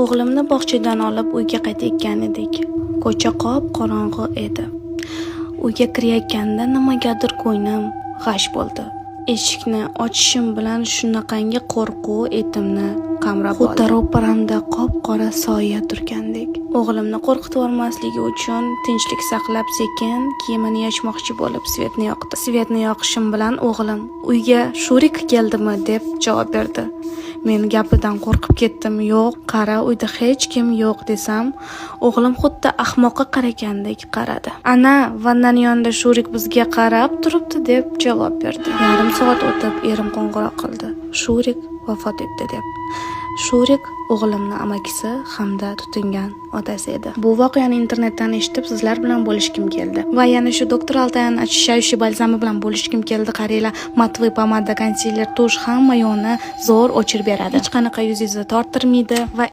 O'g'limni bog'chadan olib uyga qaytayotgan edik. Ko'cha qop-qorong'i edi. Uyga kirayotganda nimagadir ko'nglim g'ash bo'ldi. Eshikni ochishim bilan shunaqangi qo'rquv etimni qamrab oldi. Xuddi ro'paramda qop-qora soya turgandek. O'g'limni qo'rqitib olmasligi uchun tinchlik saqlab sekin kiyimini yechmoqchi bo'lib svetni yoqdi. Svetni yoqishim bilan o'g'lim "Uyga Shurik keldimi?" deb javob berdi. Men gapidan qo'rqib ketdim. "Yo'q, qara, uyda hech kim yo'q" desam, o'g'lim xuddi ahmoqqa qaragandek qaradi. "Ana, vannaning yonida Shurik bizga qarab turibdi" deb javob berdi. Yarim soat o'tib erim qo'ng'iroq qildi. Shurik vafot etdi deb. Shurik o'g'limning amakisi hamda tutingan otasi edi. Bu voqeani internetdan eshitib sizlar bilan bo'lishkim keldi. Va yana shu doktor Altayan очищающий balzami bilan bo'lishkim keldi. Qaranglar, matviy pomada, konsiler, tush hamma yo'lni zo'r o'chirib beradi. Hech qanaqa yuzingizni tortirmaydi va